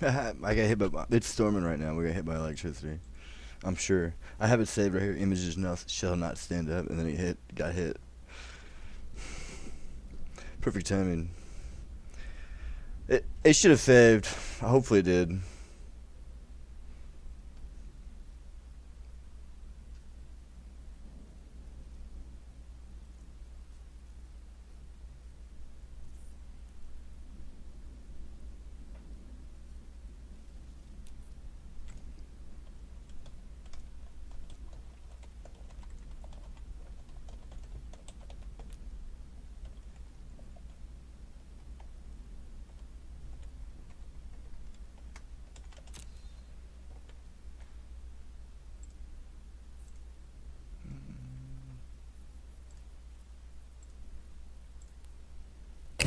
I got hit by. It's storming right now. We got hit by electricity. I'm sure. I have it saved right here. Images shall not stand up, and then got hit. Perfect timing. It should have saved. Hopefully it did.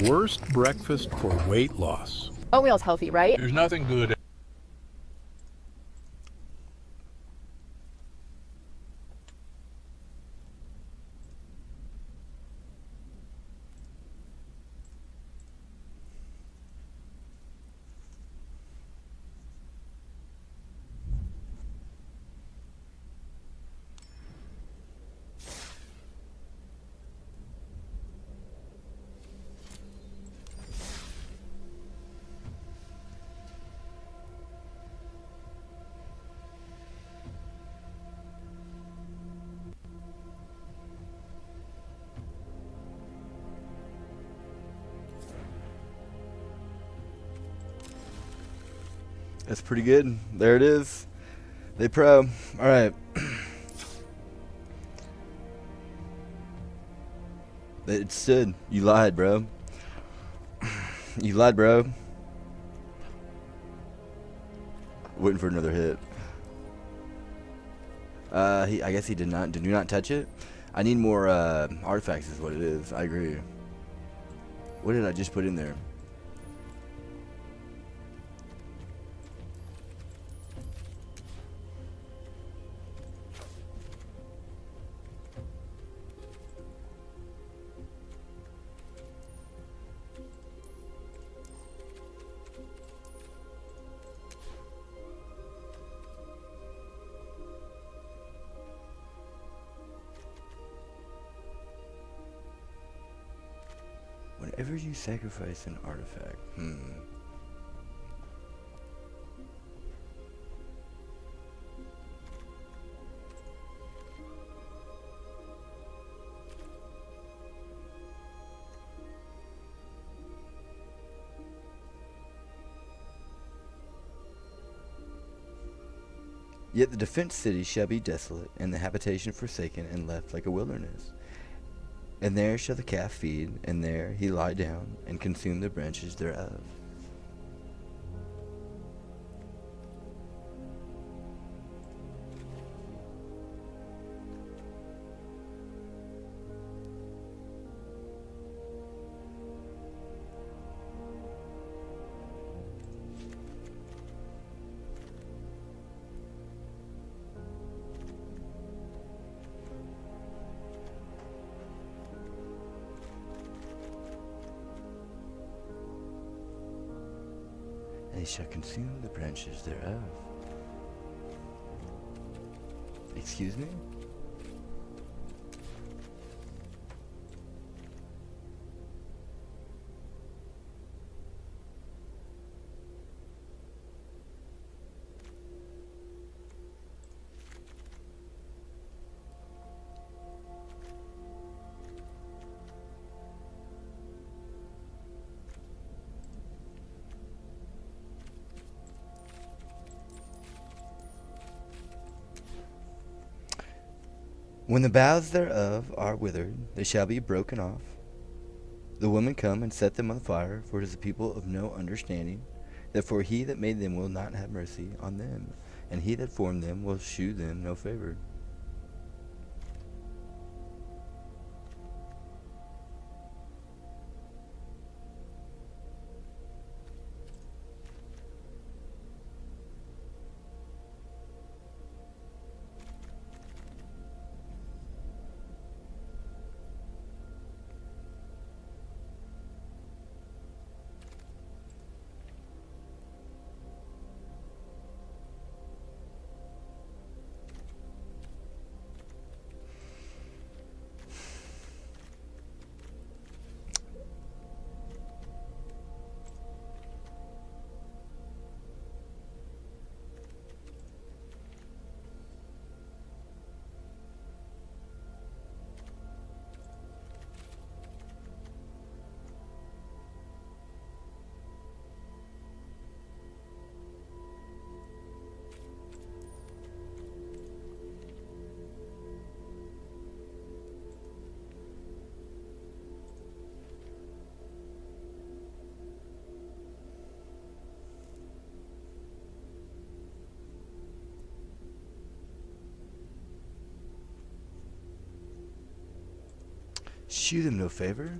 Worst breakfast for weight loss. Oatmeal's healthy, right? There's nothing good. That's pretty good. There it is. They pro. All right. It stood. You lied, bro. You lied, bro. Waiting for another hit. I guess he did not. Did you not touch it? I need more artifacts. Is what it is. I agree. What did I just put in there? Whenever you sacrifice an artifact, Yet the defense city shall be desolate, and the habitation forsaken and left like a wilderness. And there shall the calf feed, and there he lie down, and consume the branches thereof. They shall consume the branches thereof. Excuse me? When the boughs thereof are withered, they shall be broken off. The women come and set them on fire, for it is a people of no understanding. Therefore he that made them will not have mercy on them, and he that formed them will shew them no favor. Shew them no favor?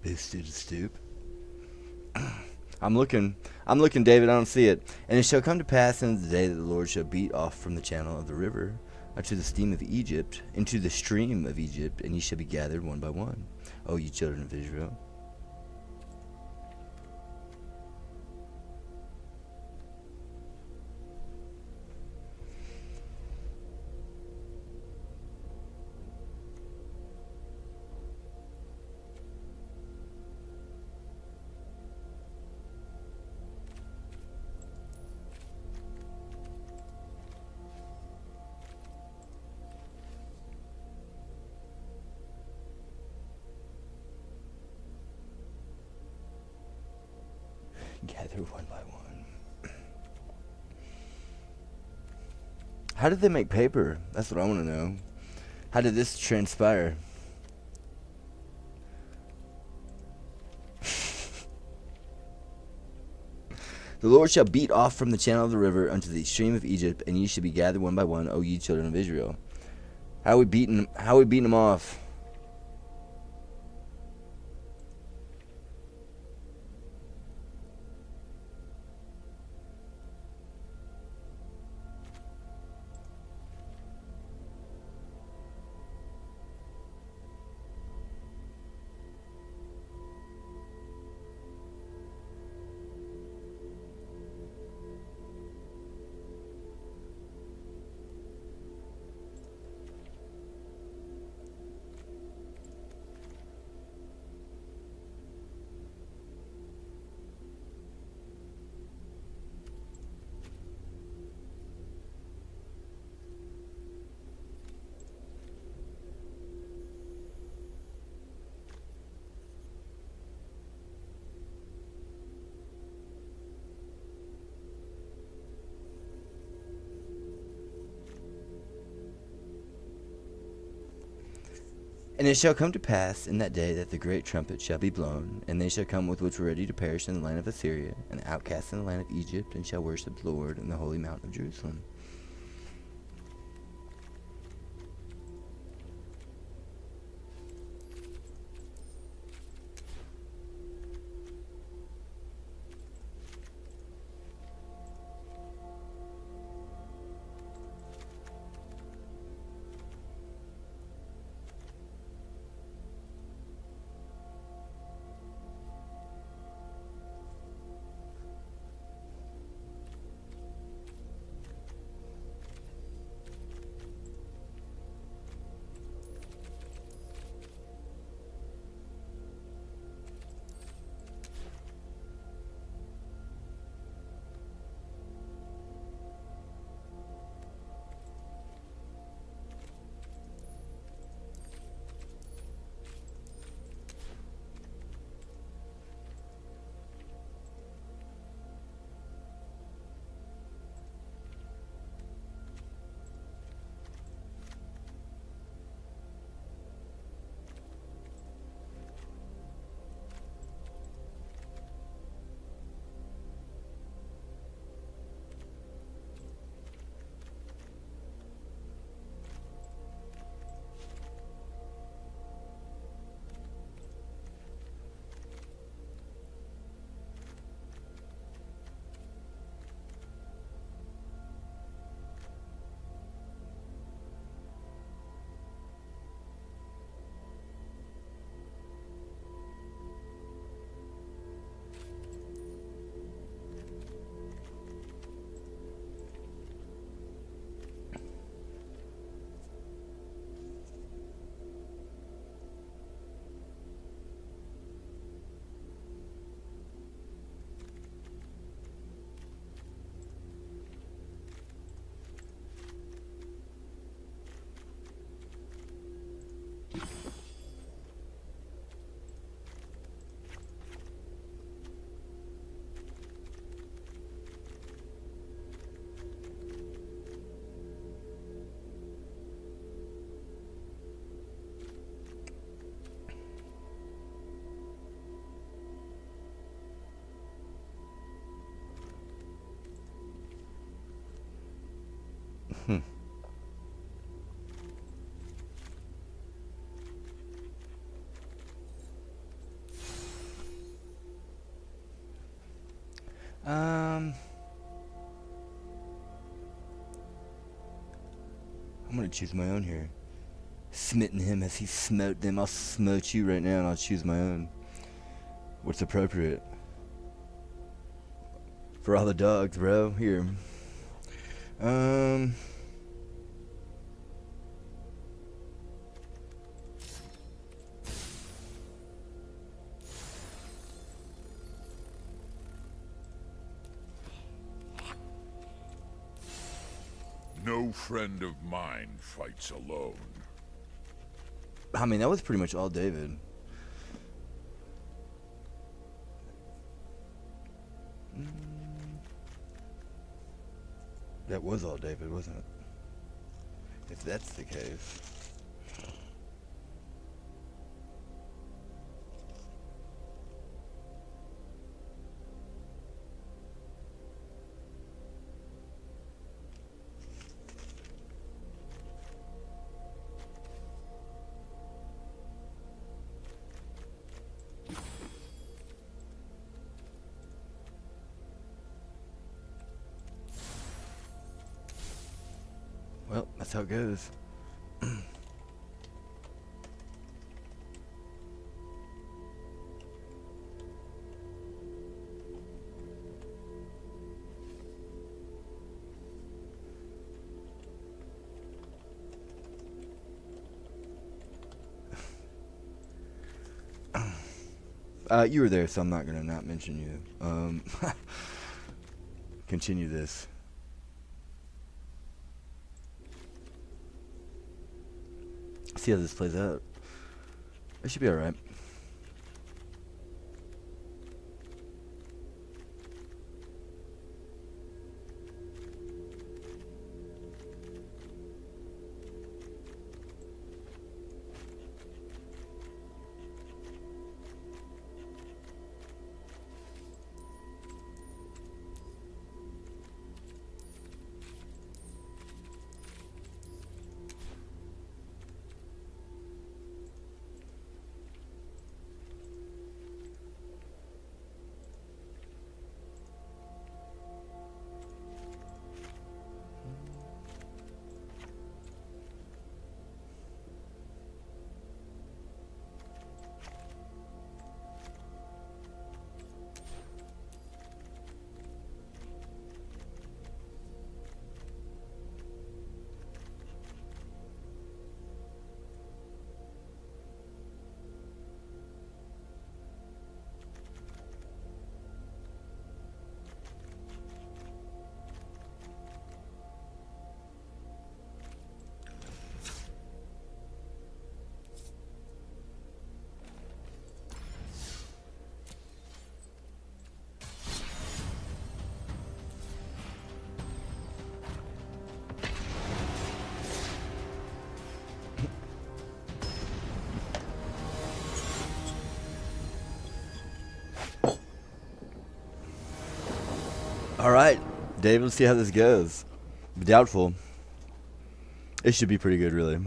Boosted to stoop. I'm looking, David, I don't see it. And it shall come to pass in the day that the Lord shall beat off from the channel of the river unto the stream of Egypt, into the stream of Egypt, and ye shall be gathered one by one, O ye children of Israel. Gather one by one. How did they make paper? That's what I want to know. How did this transpire? The Lord shall beat off from the channel of the river unto the stream of Egypt, and ye shall be gathered one by one, O ye children of Israel. How are we beating them off? And it shall come to pass in that day that the great trumpet shall be blown, and they shall come with which were ready to perish in the land of Assyria, and the outcasts in the land of Egypt, and shall worship the Lord in the holy mountain of Jerusalem. I'm gonna choose my own here. Smitten him as he smote them. I'll smote you right now and I'll choose my own. What's appropriate? For all the dogs, bro. Here. No friend of mine fights alone. I mean, that was pretty much all David. That was all David, wasn't it? If that's the case. Well, that's how it goes. You were there, so I'm not gonna not mention you. Continue this. See how this plays out. It should be alright. Alright, Dave, let's see how this goes. Doubtful. It should be pretty good, really.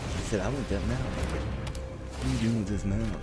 I said, I want that mount. What are you doing with this mount?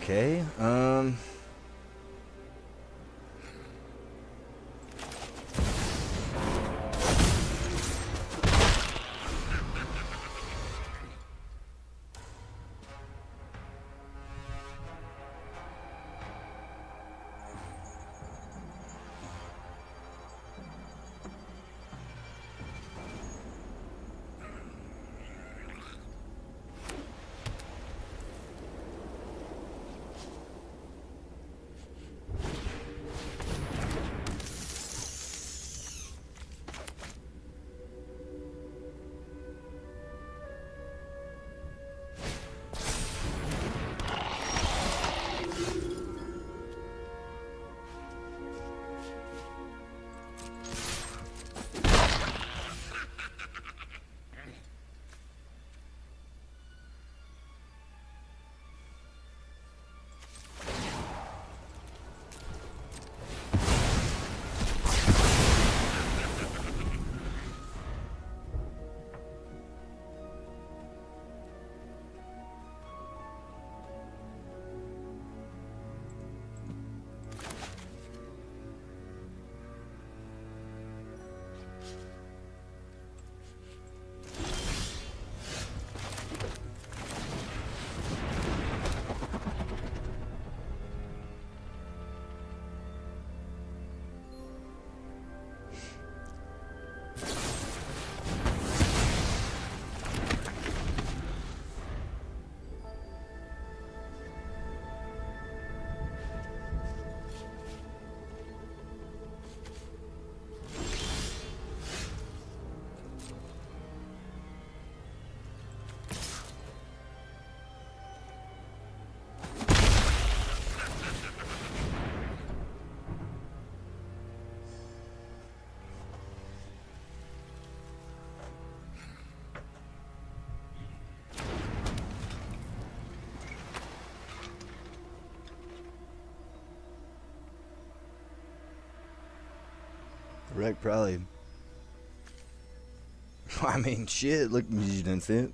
Okay. Wreck probably. I mean, shit. Look, you didn't see it.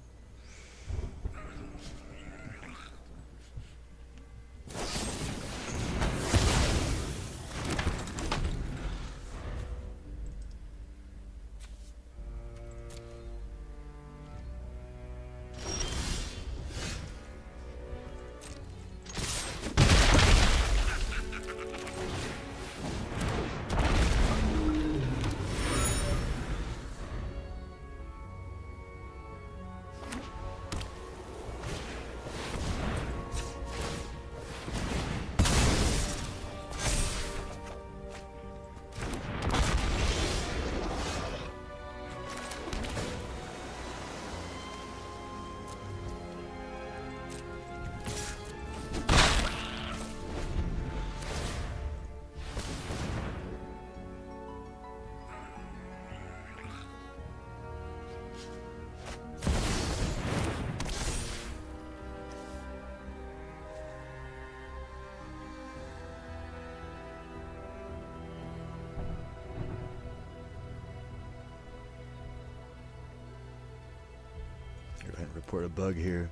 Go ahead and report a bug here.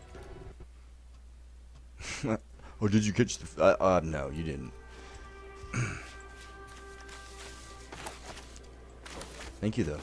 Oh, did you catch the... no, you didn't. Thank you, though.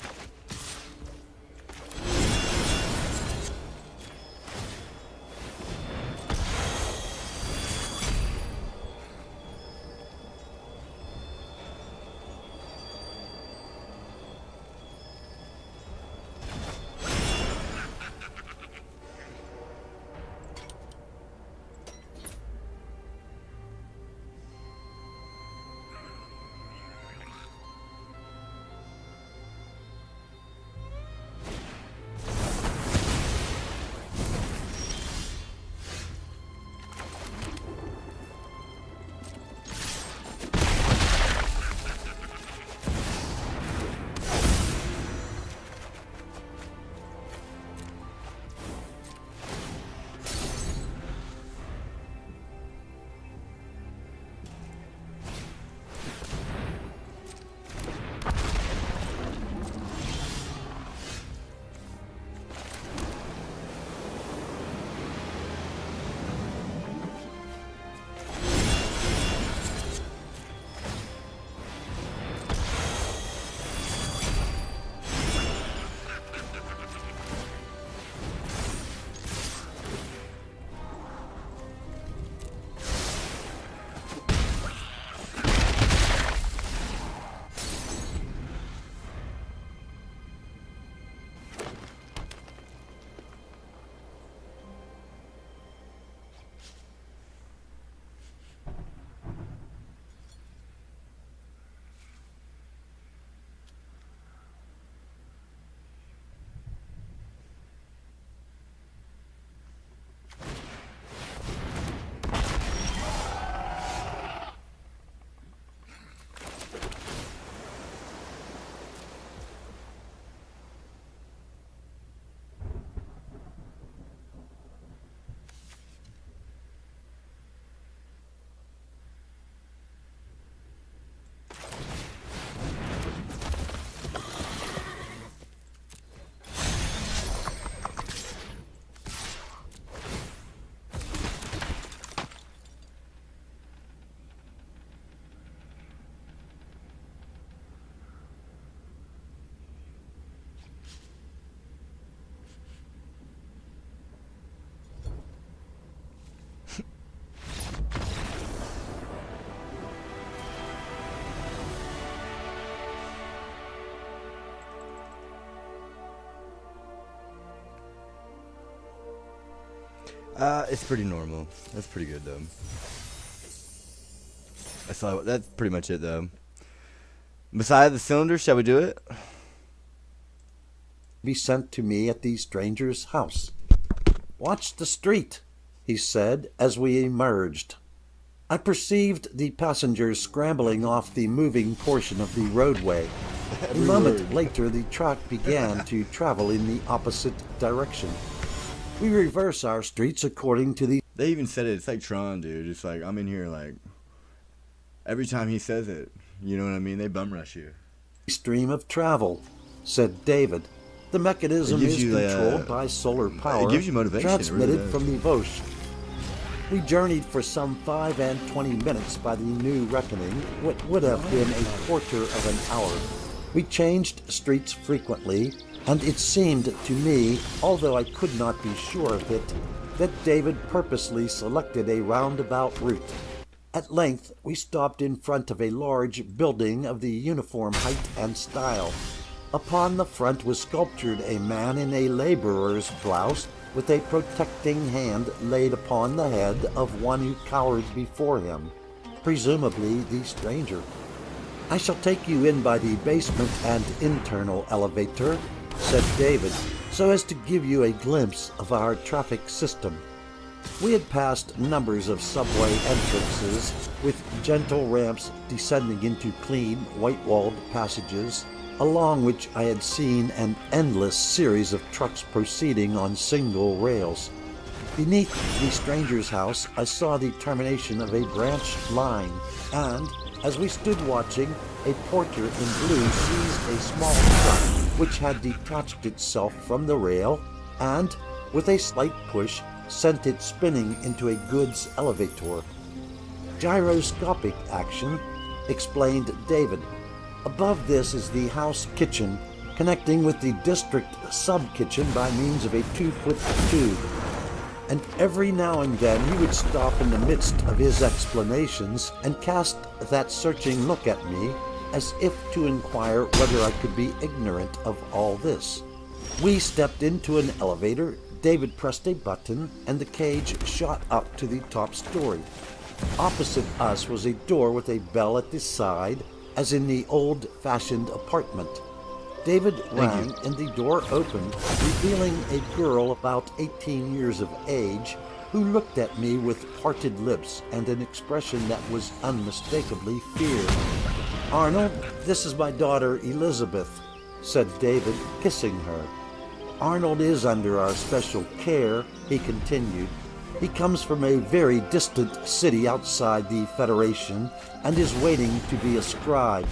It's pretty normal. That's pretty good though. That's pretty much it though. Beside the cylinder, shall we do it? Be sent to me at the stranger's house. "Watch the street," he said as we emerged. I perceived the passengers scrambling off the moving portion of the roadway. A moment later, the truck began to travel in the opposite direction. We reverse our streets according to the... They even said it. It's like Tron, dude. It's like, I'm in here, like, every time he says it. You know what I mean? They bum rush you. stream of travel, said David. The mechanism is controlled by solar power, it gives you motivation, transmitted really from the Vosh. We journeyed for some 5 and 20 minutes by the new reckoning, what would have been a quarter of an hour. We changed streets frequently, and it seemed to me, although I could not be sure of it, that David purposely selected a roundabout route. At length, we stopped in front of a large building of the uniform height and style. Upon the front was sculptured a man in a laborer's blouse with a protecting hand laid upon the head of one who cowered before him, presumably the stranger. "I shall take you in by the basement and internal elevator," said David, so as to give you a glimpse of our traffic system. We had passed numbers of subway entrances with gentle ramps descending into clean, white-walled passages, along which I had seen an endless series of trucks proceeding on single rails. Beneath the stranger's house, I saw the termination of a branch line, and, as we stood watching, a porter in blue seized a small truck which had detached itself from the rail and, with a slight push, sent it spinning into a goods elevator. "Gyroscopic action," explained David. "Above this is the house kitchen, connecting with the district sub-kitchen by means of a 2-foot tube." And every now and then he would stop in the midst of his explanations and cast that searching look at me, as if to inquire whether I could be ignorant of all this. We stepped into an elevator. David pressed a button, and the cage shot up to the top story. Opposite us was a door with a bell at the side, as in the old-fashioned apartment. David rang, and the door opened, revealing a girl about 18 years of age, who looked at me with parted lips and an expression that was unmistakably fear. "Arnold, this is my daughter Elizabeth," said David, kissing her. "Arnold is under our special care," he continued. "He comes from a very distant city outside the Federation and is waiting to be a scribe.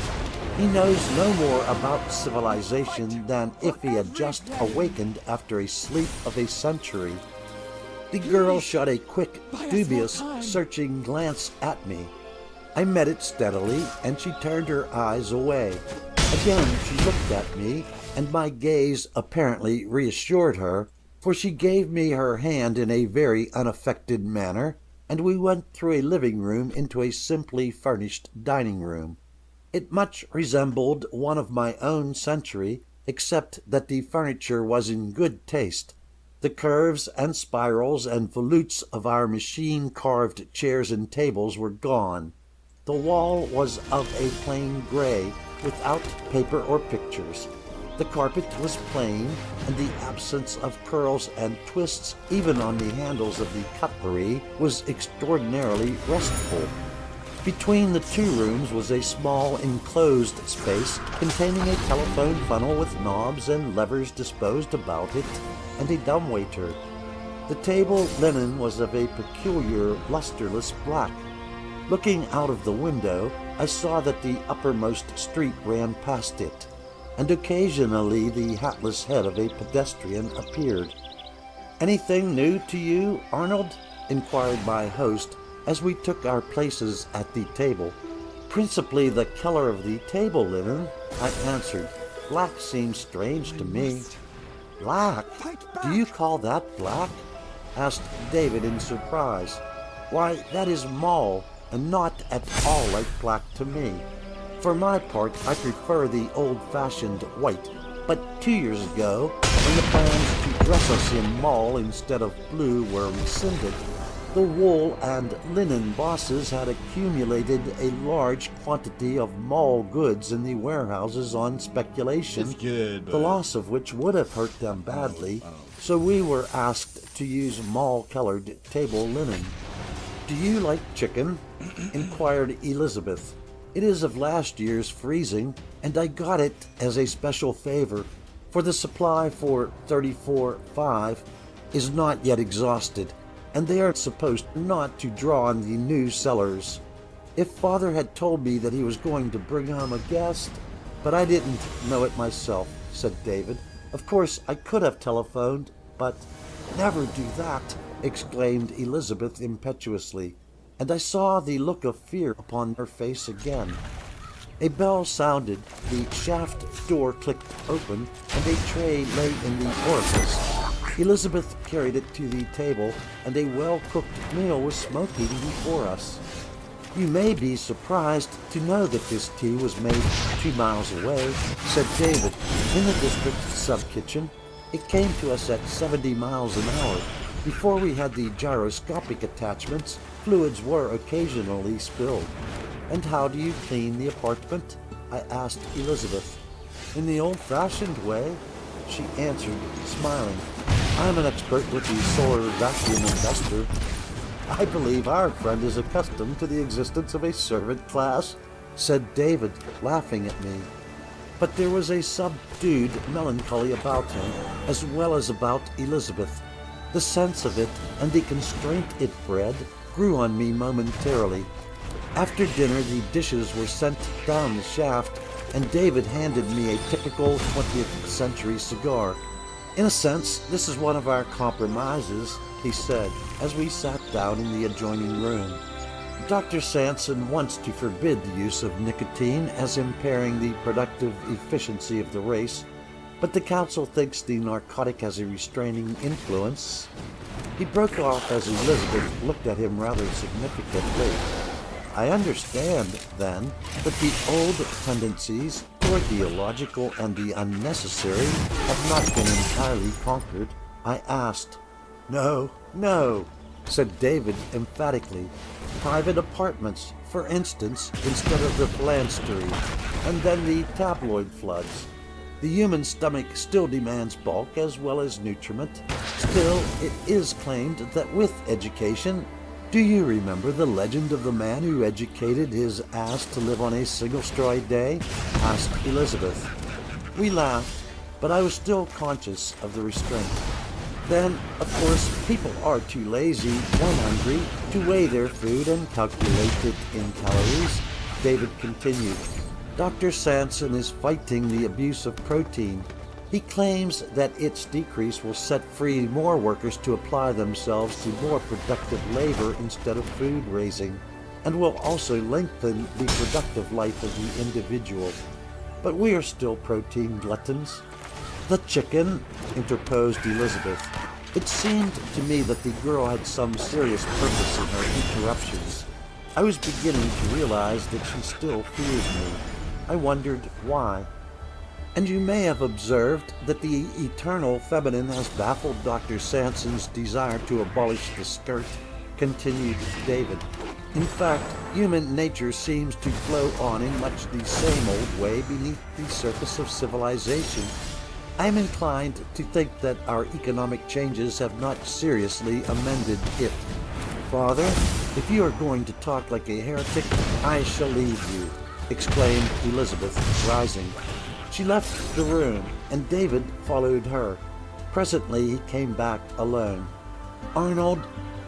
He knows no more about civilization than if he had just awakened after a sleep of a century." The girl shot a quick, dubious, searching glance at me. I met it steadily, and she turned her eyes away. Again she looked at me, and my gaze apparently reassured her, for she gave me her hand in a very unaffected manner, and we went through a living room into a simply furnished dining room. It much resembled one of my own century, except that the furniture was in good taste. The curves and spirals and volutes of our machine-carved chairs and tables were gone. The wall was of a plain gray, without paper or pictures. The carpet was plain, and the absence of curls and twists, even on the handles of the cutlery, was extraordinarily restful. Between the two rooms was a small enclosed space containing a telephone funnel with knobs and levers disposed about it, and a dumbwaiter. The table linen was of a peculiar lusterless black. Looking out of the window, I saw that the uppermost street ran past it, and occasionally the hatless head of a pedestrian appeared. "Anything new to you, Arnold?" inquired my host, as we took our places at the table. "Principally the color of the table linen," I answered. "Black seems strange to me." "Black? Do you call that black?" asked David in surprise. "Why, that is mauve, and not at all like black to me. For my part, I prefer the old-fashioned white. But 2 years ago, when the plans to dress us in mall instead of blue were rescinded, the wool and linen bosses had accumulated a large quantity of mall goods in the warehouses on speculation, the loss of which would have hurt them badly, so we were asked to use mall-colored table linen. "Do you like chicken?" inquired Elizabeth. "It is of last year's freezing, and I got it as a special favor, for the supply for 34.5 is not yet exhausted, and they are supposed not to draw on the new sellers. If Father had told me that he was going to bring home a guest, but I didn't know it myself," said David. "Of course, I could have telephoned, but—" "Never do that," exclaimed Elizabeth impetuously, and I saw the look of fear upon her face again. A bell sounded, the shaft door clicked open, and a tray lay in the orifice. Elizabeth carried it to the table, and a well-cooked meal was smoking before us. "You may be surprised to know that this tea was made 2 miles away," said David, "in the district sub-kitchen. It came to us at 70 miles an hour. Before we had the gyroscopic attachments, fluids were occasionally spilled." "And how do you clean the apartment?" I asked Elizabeth. "In the old-fashioned way," she answered, smiling. "I'm an expert with the solar vacuum investor." "I believe our friend is accustomed to the existence of a servant class," said David, laughing at me. But there was a subdued melancholy about him, as well as about Elizabeth. The sense of it, and the constraint it bred, grew on me momentarily. After dinner, the dishes were sent down the shaft, and David handed me a typical 20th century cigar. "In a sense, this is one of our compromises," he said, as we sat down in the adjoining room. "Dr. Sanson wants to forbid the use of nicotine as impairing the productive efficiency of the race, but the council thinks the narcotic has a restraining influence." He broke off as Elizabeth looked at him rather significantly. "I understand, then, that the old tendencies toward the illogical and the unnecessary have not been entirely conquered?" I asked. "No, no," said David emphatically. "Private apartments, for instance, instead of the phalanstery, and then the tabloid floods. The human stomach still demands bulk as well as nutriment. Still, it is claimed that with education—" "Do you remember the legend of the man who educated his ass to live on a single straw a day?" asked Elizabeth. We laughed, but I was still conscious of the restraint. "Then, of course, people are too lazy, when hungry, to weigh their food and calculate it in calories," David continued. "Dr. Sanson is fighting the abuse of protein. He claims that its decrease will set free more workers to apply themselves to more productive labor instead of food raising, and will also lengthen the productive life of the individual. But we are still protein gluttons." "The chicken," interposed Elizabeth. It seemed to me that the girl had some serious purpose in her interruptions. I was beginning to realize that she still feared me. I wondered why. "And you may have observed that the eternal feminine has baffled Dr. Sanson's desire to abolish the skirt," continued David. "In fact, human nature seems to flow on in much the same old way beneath the surface of civilization. I am inclined to think that our economic changes have not seriously amended it." "Father, if you are going to talk like a heretic, I shall leave you," exclaimed Elizabeth, rising. She left the room, and David followed her. Presently he came back alone. "Arnold,"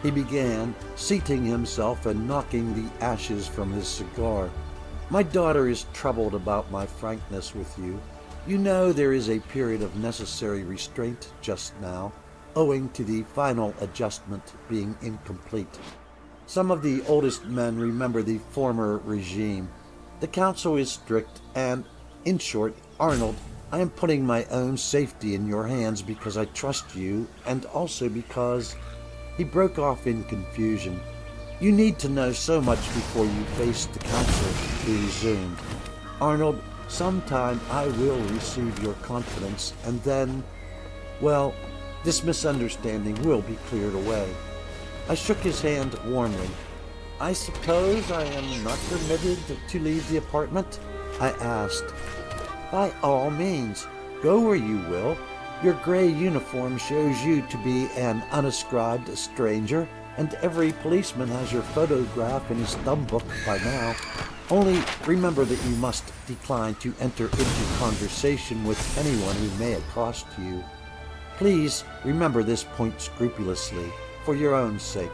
he began, seating himself and knocking the ashes from his cigar, "my daughter is troubled about my frankness with you. You know there is a period of necessary restraint just now, owing to the final adjustment being incomplete. Some of the oldest men remember the former regime. The council is strict, and, in short, Arnold, I am putting my own safety in your hands because I trust you, and also because—" He broke off in confusion. "You need to know so much before you face the council," he resumed. "Arnold, sometime I will receive your confidence, and then, well, This misunderstanding will be cleared away." I shook his hand warmly. "I suppose I am not permitted to leave the apartment?" I asked. "By all means, go where you will. Your gray uniform shows you to be an unascribed stranger, and every policeman has your photograph in his thumb book by now. Only remember that you must decline to enter into conversation with anyone who may accost you. Please remember this point scrupulously, for your own sake.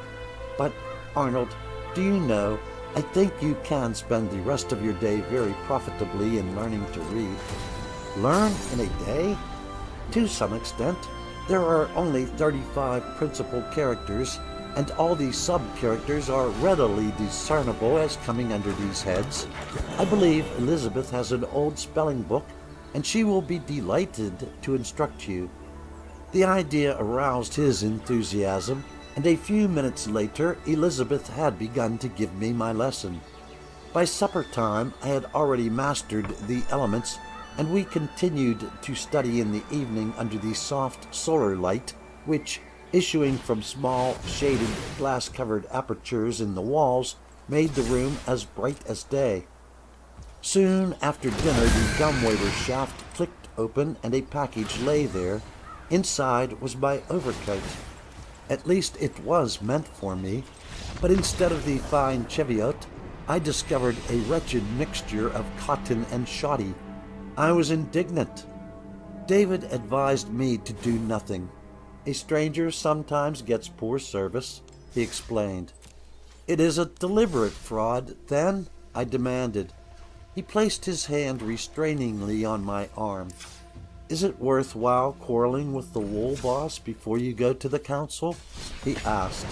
But, Arnold, do you know, I think you can spend the rest of your day very profitably in learning to read." "Learn in a day?" "To some extent. There are only 35 principal characters, and all these sub-characters are readily discernible as coming under these heads. I believe Elizabeth has an old spelling book, and she will be delighted to instruct you." The idea aroused his enthusiasm, and a few minutes later Elizabeth had begun to give me my lesson. By supper time I had already mastered the elements, and we continued to study in the evening under the soft solar light which, issuing from small shaded glass-covered apertures in the walls, made the room as bright as day. Soon after dinner the dumbwaiter shaft clicked open and a package lay there. Inside was my overcoat. At least it was meant for me, but instead of the fine cheviot, I discovered a wretched mixture of cotton and shoddy. I was indignant. David advised me to do nothing. "A stranger sometimes gets poor service," he explained. "It is a deliberate fraud, then?" I demanded. He placed his hand restrainingly on my arm. "Is it worthwhile quarreling with the wool boss before you go to the council?" he asked.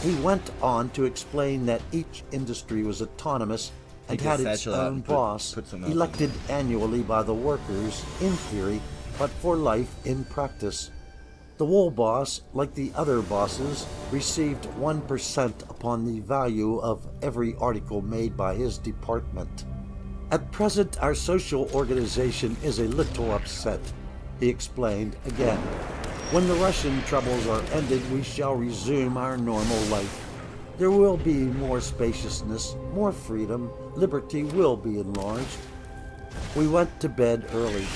He went on to explain that each industry was autonomous and had its own boss, elected annually by the workers, in theory, but for life in practice. The wool boss, like the other bosses, received 1% upon the value of every article made by his department. "At present our social organization is a little upset," he explained again. "When the Russian troubles are ended, we shall resume our normal life. There will be more spaciousness, more freedom, liberty will be enlarged." We went to bed early.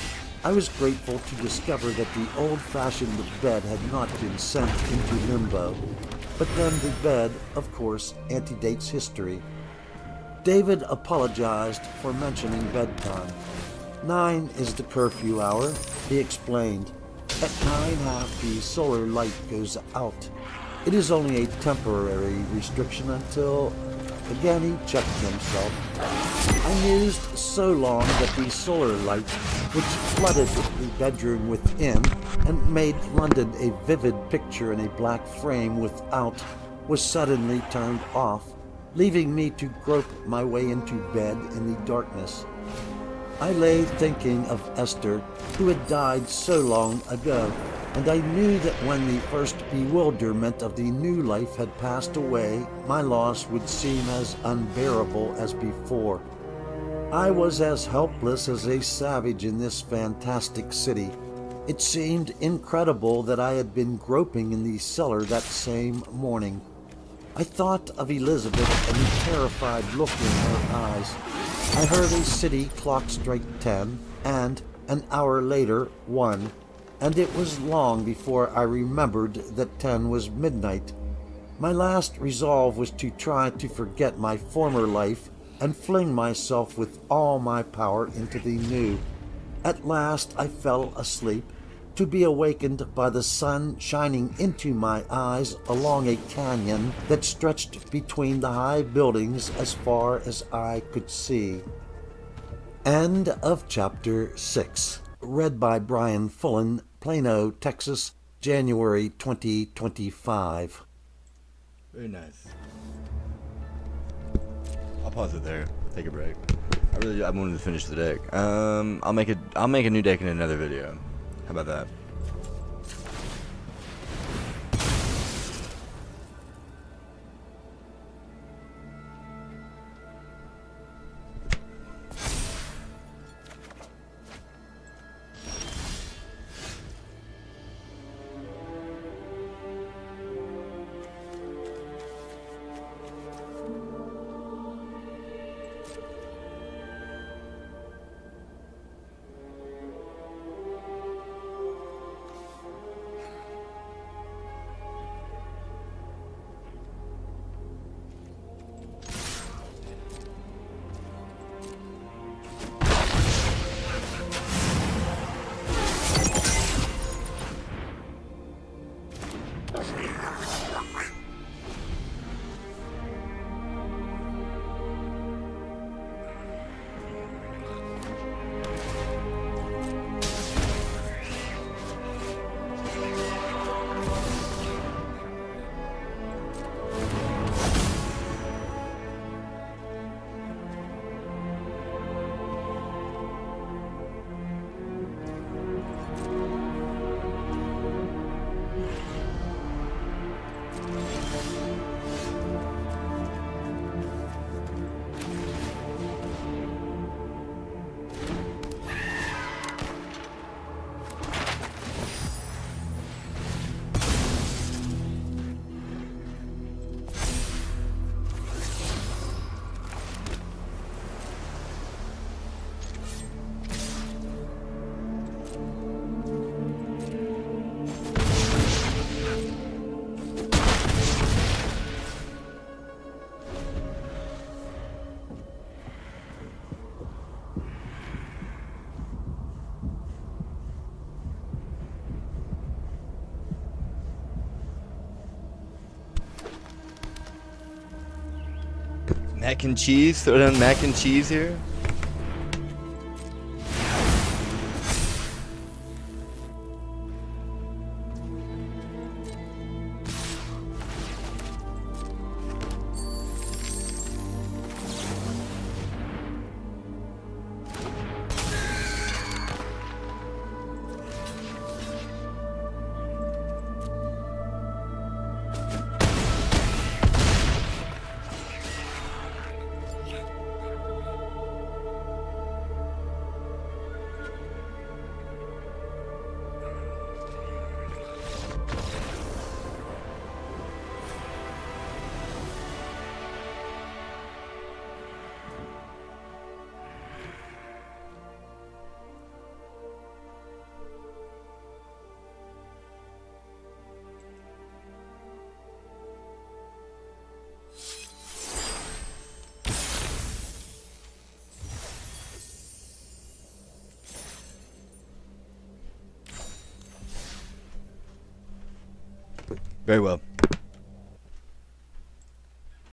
I was grateful to discover that the old-fashioned bed had not been sent into limbo. But then the bed, of course, antedates history. David apologized for mentioning bedtime. 9 is the curfew hour, he explained. At 9:30 the solar light goes out. It is only a temporary restriction until... Again he checked himself. I mused so long that the solar light, which flooded the bedroom within and made London a vivid picture in a black frame without, was suddenly turned off, leaving me to grope my way into bed in the darkness. I lay thinking of Esther, who had died so long ago, and I knew that when the first bewilderment of the new life had passed away, my loss would seem as unbearable as before. I was as helpless as a savage in this fantastic city. It seemed incredible that I had been groping in the cellar that same morning. I thought of Elizabeth and the terrified look in her eyes. I heard a city clock strike 10, and an hour later 1, and it was long before I remembered that 10 was midnight. My last resolve was to try to forget my former life and fling myself with all my power into the new. At last I fell asleep, to be awakened by the sun shining into my eyes along a canyon that stretched between the high buildings as far as I could see. End of chapter 6. Read by Brian Fullen, Plano, Texas, January 2025. Very nice. I'll pause it there. Take a break. I wanted to finish the deck. I'll make a new deck in another video. How about that? Mac and cheese? Throw down mac and cheese here? Very well.